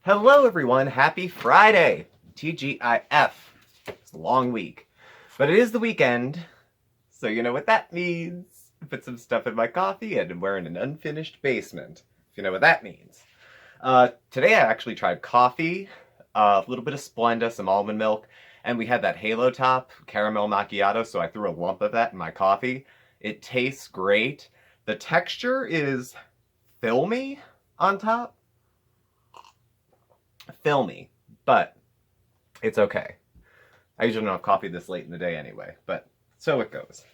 Hello everyone, happy Friday! TGIF. It's a long week. But it is the weekend, so you know what that means. Put some stuff in my coffee and we're in an unfinished basement, if you know what that means. Today I actually tried coffee, a little bit of Splenda, some almond milk, and we had that Halo Top caramel macchiato, so I threw a lump of that in my coffee. It tastes great. The texture is filmy on top. Filmy, but it's okay. I usually don't have coffee this late in the day anyway, but so it goes.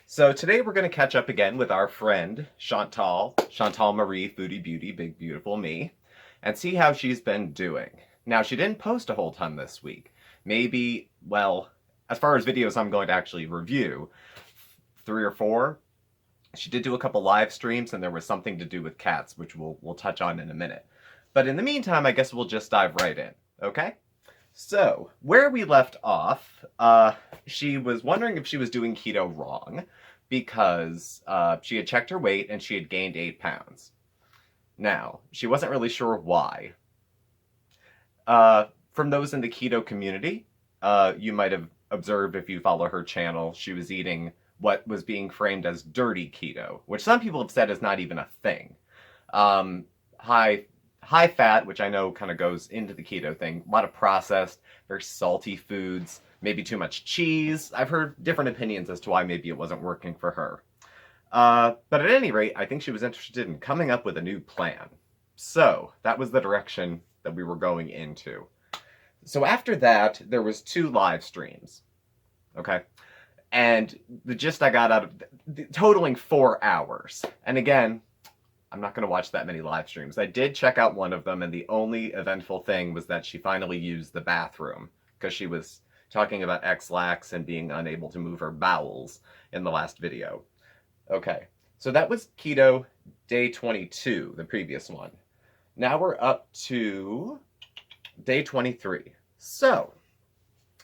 So today we're going to catch up again with our friend Chantal Marie, Foodie Beauty, Big Beautiful Me, and see how she's been doing. Now, she didn't post a whole ton this week. Maybe, well, as far as videos I'm going to actually review, 3 or 4. She did do a couple live streams, and there was something to do with cats, which we'll touch on in a minute. But in the meantime, I guess we'll just dive right in, okay? So, where we left off, she was wondering if she was doing keto wrong because she had checked her weight and she had gained 8 pounds. Now, she wasn't really sure why. From those in the keto community, you might have observed if you follow her channel, she was eating what was being framed as dirty keto, which some people have said is not even a thing. High fat, which I know kind of goes into the keto thing, a lot of processed, very salty foods, maybe too much cheese. I've heard different opinions as to why maybe it wasn't working for her. But at any rate, I think she was interested in coming up with a new plan. So that was the direction that we were going into. So after that, there was 2 live streams. Okay? And the gist I got out of totaling 4 hours. And again, I'm not going to watch that many live streams. I did check out one of them, and the only eventful thing was that she finally used the bathroom because she was talking about X-Lax and being unable to move her bowels in the last video. Okay, so that was keto day 22, the previous one. Now we're up to day 23. So,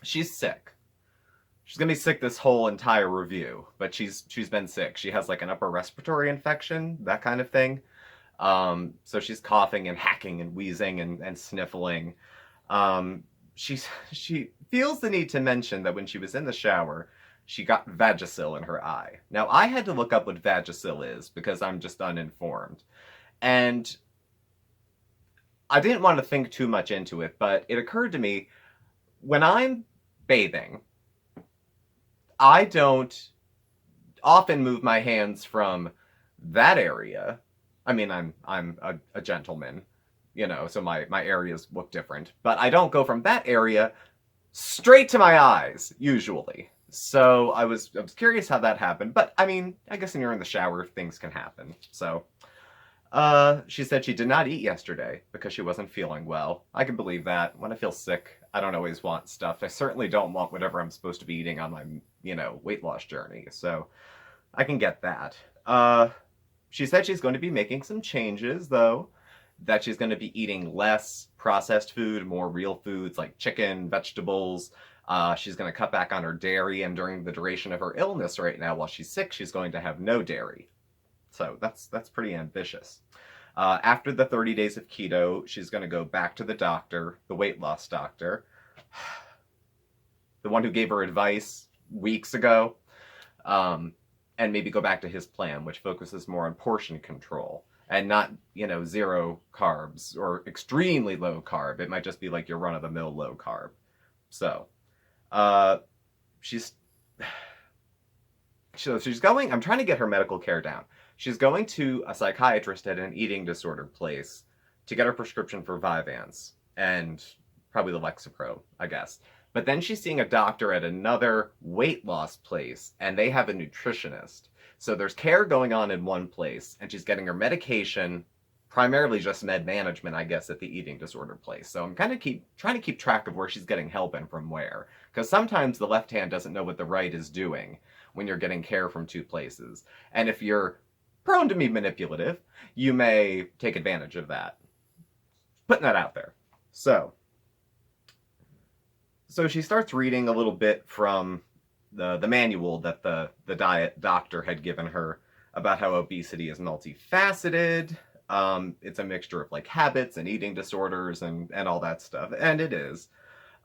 she's sick. She's going to be sick this whole entire review, but she's been sick. She has like an upper respiratory infection, that kind of thing. So she's coughing and hacking and wheezing and sniffling. She feels the need to mention that when she was in the shower, she got Vagisil in her eye. Now, I had to look up what Vagisil is because I'm just uninformed. And I didn't want to think too much into it, but it occurred to me, when I'm bathing, I don't often move my hands from that area. I mean, I'm a gentleman, you know, so my areas look different. But I don't go from that area straight to my eyes, usually. So I was curious how that happened. But, I mean, I guess when you're in the shower, things can happen. So, she said she did not eat yesterday because she wasn't feeling well. I can believe that. When I feel sick, I don't always want stuff. I certainly don't want whatever I'm supposed to be eating on my, weight loss journey. So I can get that. She said she's going to be making some changes, though. That she's going to be eating less processed food, more real foods like chicken, vegetables. She's going to cut back on her dairy, and during the duration of her illness right now, while she's sick, she's going to have no dairy. So that's pretty ambitious. After the 30 days of keto, she's going to go back to the doctor, the weight loss doctor, the one who gave her advice weeks ago, and maybe go back to his plan, which focuses more on portion control and not, 0 carbs or extremely low carb. It might just be like your run-of-the-mill low carb. So, she's going, I'm trying to get her medical care down. She's going to a psychiatrist at an eating disorder place to get her prescription for Vyvanse and probably the Lexapro, I guess. But then she's seeing a doctor at another weight loss place, and they have a nutritionist. So there's care going on in one place, and she's getting her medication, primarily just med management, I guess, at the eating disorder place. So I'm kind of trying to keep track of where she's getting help and from where. Because sometimes the left hand doesn't know what the right is doing when you're getting care from 2 places. And if you're prone to be manipulative, you may take advantage of that. Putting that out there. So she starts reading a little bit from the manual that the diet doctor had given her about how obesity is multifaceted. It's a mixture of like habits and eating disorders and all that stuff, and it is.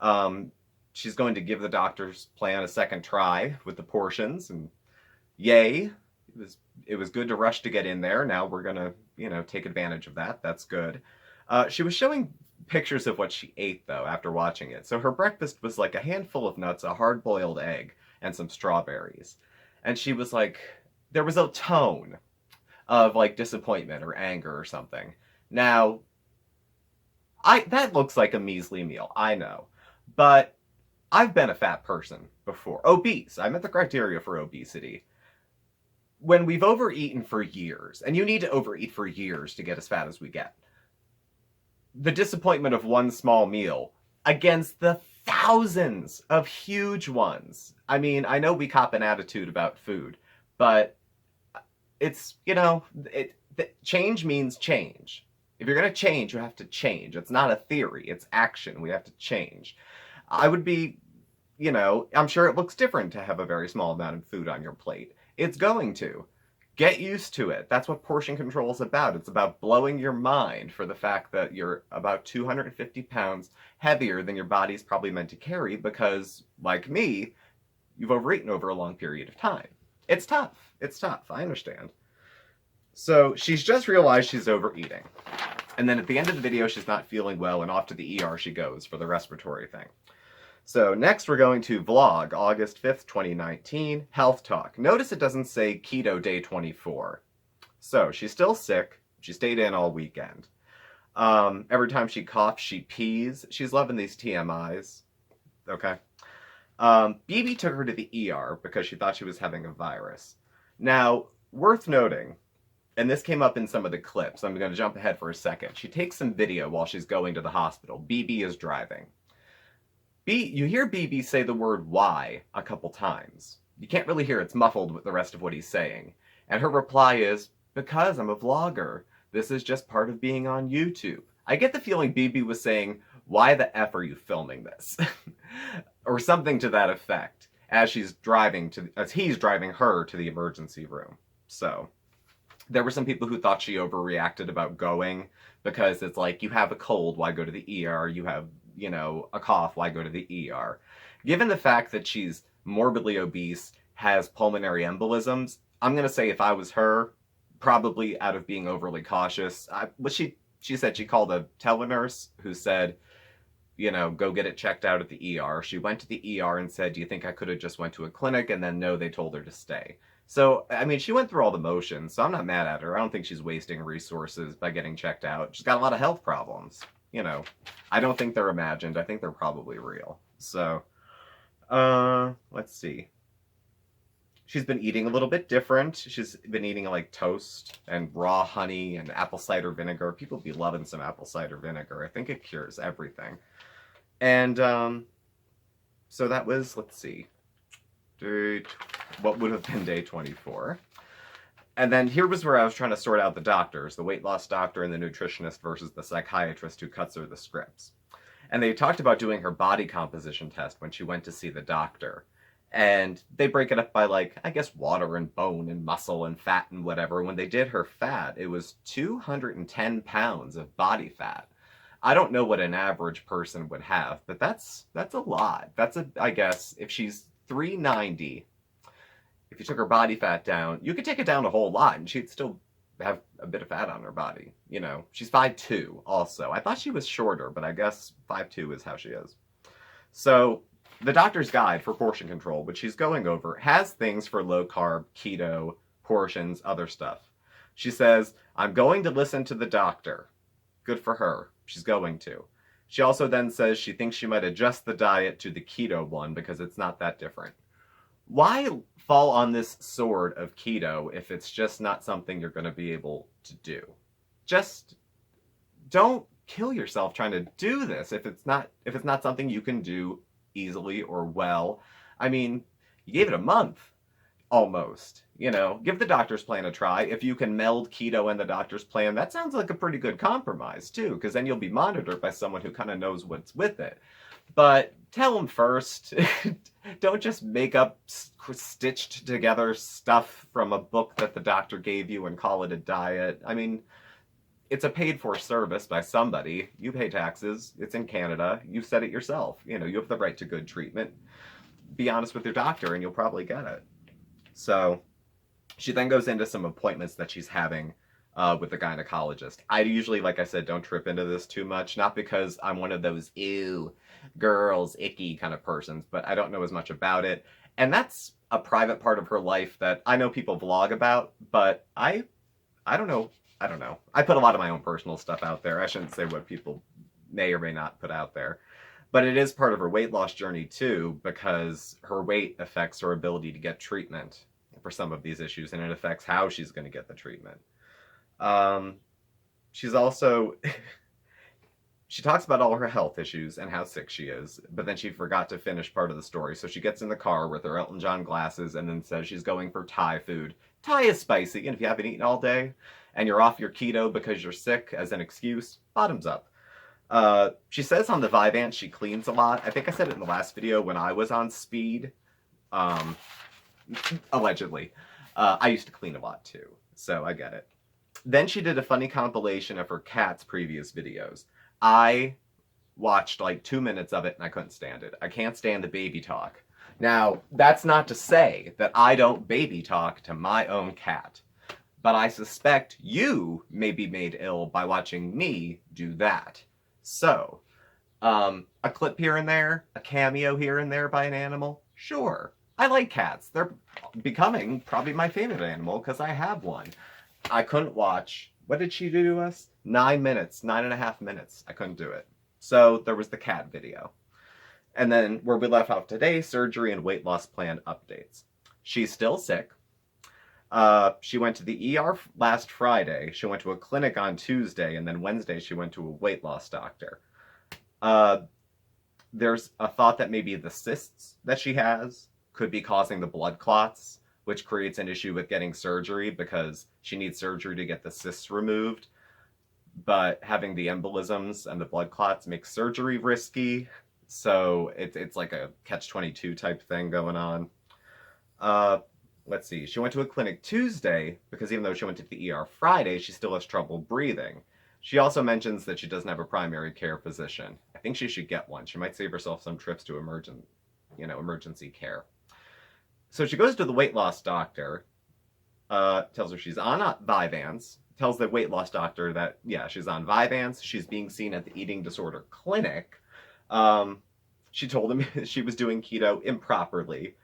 Um, she's going to give the doctor's plan a second try with the portions, and yay, it was good to rush to get in there. Now we're gonna, take advantage of that. That's good. She was showing pictures of what she ate though after watching it. So her breakfast was like a handful of nuts, a hard-boiled egg, and some strawberries. And she was like, there was a tone of like disappointment or anger or something. Now, that looks like a measly meal, I know, but I've been a fat person before. Obese. I met the criteria for obesity. When we've overeaten for years, and you need to overeat for years to get as fat as we get, the disappointment of one small meal against the thousands of huge ones. I mean, I know we cop an attitude about food, but it's, change means change. If you're going to change, you have to change. It's not a theory, it's action. We have to change. I would be, I'm sure it looks different to have a very small amount of food on your plate. It's going to. Get used to it. That's what portion control is about. It's about blowing your mind for the fact that you're about 250 pounds heavier than your body's probably meant to carry because, like me, you've overeaten over a long period of time. It's tough. It's tough. I understand. So she's just realized she's overeating. And then at the end of the video, she's not feeling well, and off to the ER she goes for the respiratory thing. So next we're going to vlog, August 5th, 2019, health talk. Notice it doesn't say keto day 24. So she's still sick. She stayed in all weekend. Every time she coughs, she pees. She's loving these TMIs. Okay. BB took her to the ER because she thought she was having a virus. Now, worth noting, and this came up in some of the clips. I'm going to jump ahead for a second. She takes some video while she's going to the hospital. BB is driving. You hear BB say the word why a couple times. You can't really hear, it's muffled with the rest of what he's saying. And her reply is, because I'm a vlogger. This is just part of being on YouTube. I get the feeling BB was saying, why the F are you filming this? Or something to that effect, as he's driving her to the emergency room. So, there were some people who thought she overreacted about going, because it's like, you have a cold, why go to the ER? You have, a cough, why go to the ER? Given the fact that she's morbidly obese, has pulmonary embolisms, I'm going to say if I was her, probably out of being overly cautious, she said she called a telenurse who said, go get it checked out at the ER. She went to the ER and said, do you think I could have just went to a clinic? And then no, they told her to stay. So, I mean, she went through all the motions, so I'm not mad at her. I don't think she's wasting resources by getting checked out. She's got a lot of health problems. I don't think they're imagined. I think they're probably real. So, let's see. She's been eating a little bit different. She's been eating like toast and raw honey and apple cider vinegar. People be loving some apple cider vinegar. I think it cures everything. And, so that was, let's see, what would have been day 24. And then here was where I was trying to sort out the doctors, the weight loss doctor and the nutritionist versus the psychiatrist who cuts her the scripts. And they talked about doing her body composition test when she went to see the doctor. And they break it up by, like, I guess water and bone and muscle and fat and whatever. When they did her fat, it was 210 pounds of body fat. I don't know what an average person would have, but that's a lot. I guess, if she's 390, if you took her body fat down, you could take it down a whole lot and she'd still have a bit of fat on her body. She's 5'2" also. I thought she was shorter, but I guess 5'2" is how she is. So, the doctor's guide for portion control, which she's going over, has things for low carb, keto, portions, other stuff. She says, I'm going to listen to the doctor. Good for her. She's going to. She also then says she thinks she might adjust the diet to the keto one because it's not that different. Why fall on this sword of keto if it's just not something you're going to be able to do? Just don't kill yourself trying to do this if it's not something you can do easily or well. I mean, you gave it a month almost. Give the doctor's plan a try. If you can meld keto and the doctor's plan, that sounds like a pretty good compromise too, because then you'll be monitored by someone who kind of knows what's with it. But tell them first. Don't just make up stitched together stuff from a book that the doctor gave you and call it a diet. I mean, it's a paid for service by somebody. You pay taxes. It's in Canada. You said it yourself. You know, you have the right to good treatment. Be honest with your doctor and you'll probably get it. So she then goes into some appointments that she's having with the gynecologist. I usually, like I said, don't trip into this too much, not because I'm one of those ew, girls, icky kind of persons, but I don't know as much about it. And that's a private part of her life that I know people vlog about, but I don't know. I don't know. I put a lot of my own personal stuff out there. I shouldn't say what people may or may not put out there. But it is part of her weight loss journey too, because her weight affects her ability to get treatment for some of these issues, and it affects how she's going to get the treatment. She's also, she talks about all her health issues and how sick she is, but then she forgot to finish part of the story. So she gets in the car with her Elton John glasses and then says she's going for Thai food. Thai is spicy, and if you haven't eaten all day and you're off your keto because you're sick as an excuse, bottoms up. She says on the Vyvanse she cleans a lot. I think I said it in the last video when I was on speed. Allegedly. I used to clean a lot too, so I get it. Then she did a funny compilation of her cat's previous videos. I watched like 2 minutes of it and I couldn't stand it. I can't stand the baby talk. Now, that's not to say that I don't baby talk to my own cat, but I suspect you may be made ill by watching me do that. So, a clip here and there, a cameo here and there by an animal, sure. I like cats. They're becoming probably my favorite animal because I have one. I couldn't watch, what did she do to us? 9 minutes, 9.5 minutes. I couldn't do it. So there was the cat video. And then where we left off today, surgery and weight loss plan updates. She's still sick. She went to the ER last Friday. She went to a clinic on Tuesday, and then Wednesday she went to a weight loss doctor. There's a thought that maybe the cysts that she has could be causing the blood clots, which creates an issue with getting surgery because she needs surgery to get the cysts removed. But having the embolisms and the blood clots makes surgery risky. So it's like a catch-22 type thing going on. Let's see. She went to a clinic Tuesday because even though she went to the ER Friday, she still has trouble breathing. She also mentions that she doesn't have a primary care physician. I think she should get one. She might save herself some trips to emergency care. So she goes to the weight loss doctor, tells her she's on Vyvanse, tells the weight loss doctor that, yeah, she's on Vyvanse, she's being seen at the eating disorder clinic. She told him she was doing keto improperly,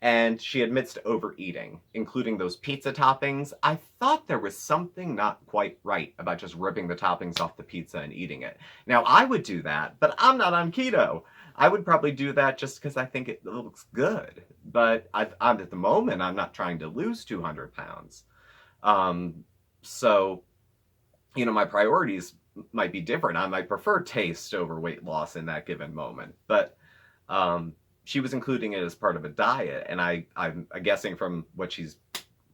and she admits to overeating, including those pizza toppings. I thought there was something not quite right about just ripping the toppings off the pizza and eating it. Now, I would do that, but I'm not on keto. I would probably do that just because I think it looks good. But I'm at the moment, I'm not trying to lose 200 pounds. So, my priorities might be different. I might prefer taste over weight loss in that given moment. But she was including it as part of a diet, and I'm guessing from what she's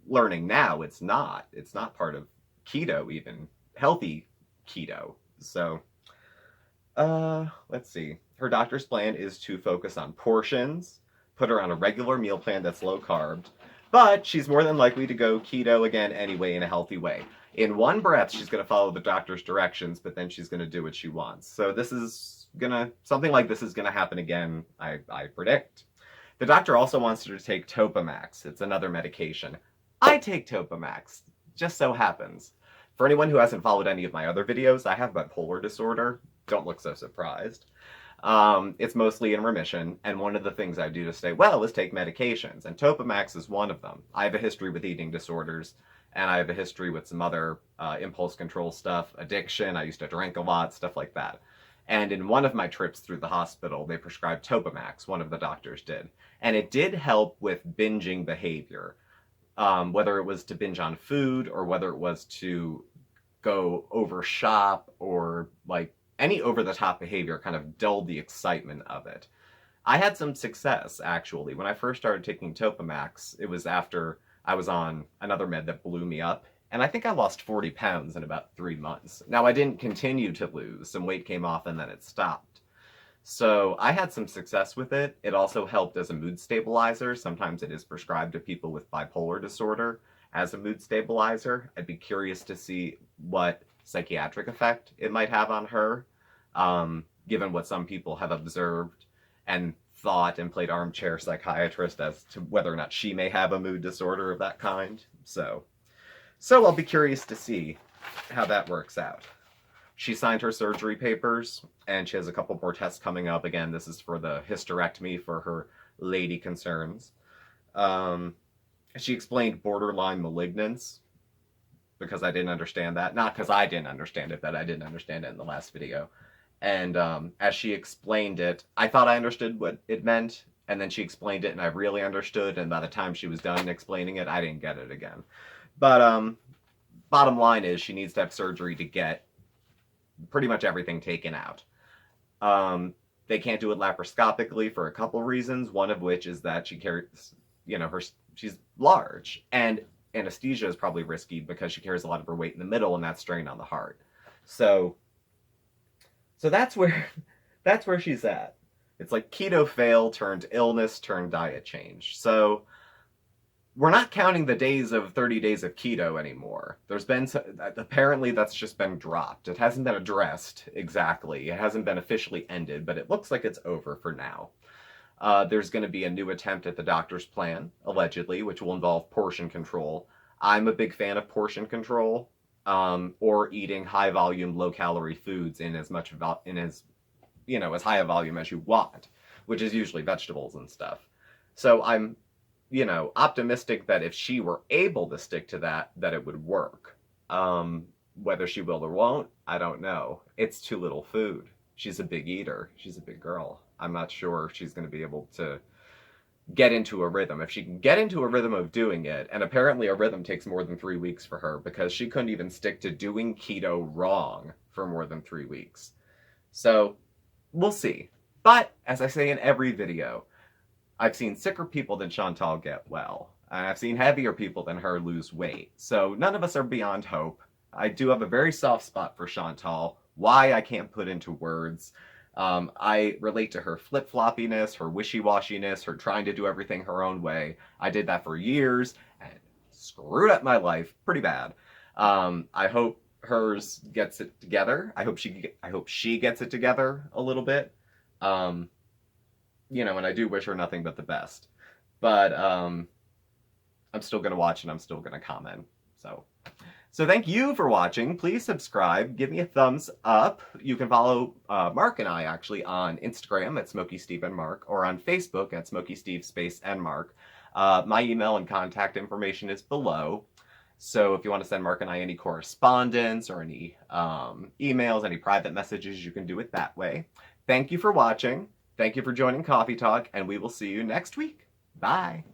learning now, it's not. It's not part of keto, even healthy keto. So, let's see. Her doctor's plan is to focus on portions, put her on a regular meal plan that's low carb, but she's more than likely to go keto again anyway in a healthy way. In one breath, she's going to follow the doctor's directions, but then she's going to do what she wants. So something like this is going to happen again, I predict. The doctor also wants her to take Topamax. It's another medication. I take Topamax. Just so happens. For anyone who hasn't followed any of my other videos, I have bipolar disorder. Don't look so surprised. It's mostly in remission, and one of the things I do to stay well is take medications, and Topamax is one of them. I have a history with eating disorders, and I have a history with some other impulse control stuff, addiction. I used to drink a lot, stuff like that. And in one of my trips through the hospital, they prescribed Topamax, one of the doctors did. And it did help with binging behavior, whether it was to binge on food or whether it was to go over shop or like any over-the-top behavior kind of dulled the excitement of it. I had some success, actually. When I first started taking Topamax, it was after I was on another med that blew me up, and I think I lost 40 pounds in about 3 months. Now, I didn't continue to lose. Some weight came off and then it stopped. So I had some success with it. It also helped as a mood stabilizer. Sometimes it is prescribed to people with bipolar disorder as a mood stabilizer. I'd be curious to see what psychiatric effect it might have on her, given what some people have observed and thought and played armchair psychiatrist as to whether or not she may have a mood disorder of that kind. So I'll be curious to see how that works out. She signed her surgery papers, and she has a couple more tests coming up. Again, this is for the hysterectomy for her lady concerns. She explained borderline malignance, because I didn't understand that. Not because I didn't understand it, but I didn't understand it in the last video. And as she explained it, I thought I understood what it meant, and then she explained it, and I really understood, and by the time she was done explaining it, I didn't get it again. But bottom line is she needs to have surgery to get pretty much everything taken out. They can't do it laparoscopically for a couple reasons, one of which is that she carries, she's large, and anesthesia is probably risky because she carries a lot of her weight in the middle, and that's strain on the heart. So that's where she's at. It's like keto fail turned illness turned diet change. So we're not counting the days of 30 days of keto anymore. Apparently that's just been dropped. It hasn't been addressed exactly. It hasn't been officially ended, but it looks like it's over for now. There's going to be a new attempt at the doctor's plan, allegedly, which will involve portion control. I'm a big fan of portion control, or eating high volume, low calorie foods in as high a volume as you want, which is usually vegetables and stuff. So I'm, optimistic that if she were able to stick to that it would work. Whether she will or won't, I don't know. It's too little food. She's a big eater. She's a big girl. I'm not sure if she's going to be able to get into a rhythm. If she can get into a rhythm of doing it, and apparently a rhythm takes more than 3 weeks for her, because she couldn't even stick to doing keto wrong for more than 3 weeks. So we'll see. But as I say in every video, I've seen sicker people than Chantal get well, and I've seen heavier people than her lose weight. So none of us are beyond hope. I do have a very soft spot for Chantal. Why, I can't put into words. I relate to her flip-floppiness, her wishy-washiness, her trying to do everything her own way. I did that for years and screwed up my life pretty bad. I hope hers gets it together. I hope she gets it together a little bit. And I do wish her nothing but the best. But I'm still going to watch and I'm still going to comment. So thank you for watching. Please subscribe. Give me a thumbs up. You can follow Mark and I actually on Instagram at SmokeySteveAndMarc, or on Facebook at SmokeySteveAndMarc. My email and contact information is below. So if you want to send Mark and I any correspondence or any emails, any private messages, you can do it that way. Thank you for watching. Thank you for joining Coffee Talk, and we will see you next week. Bye.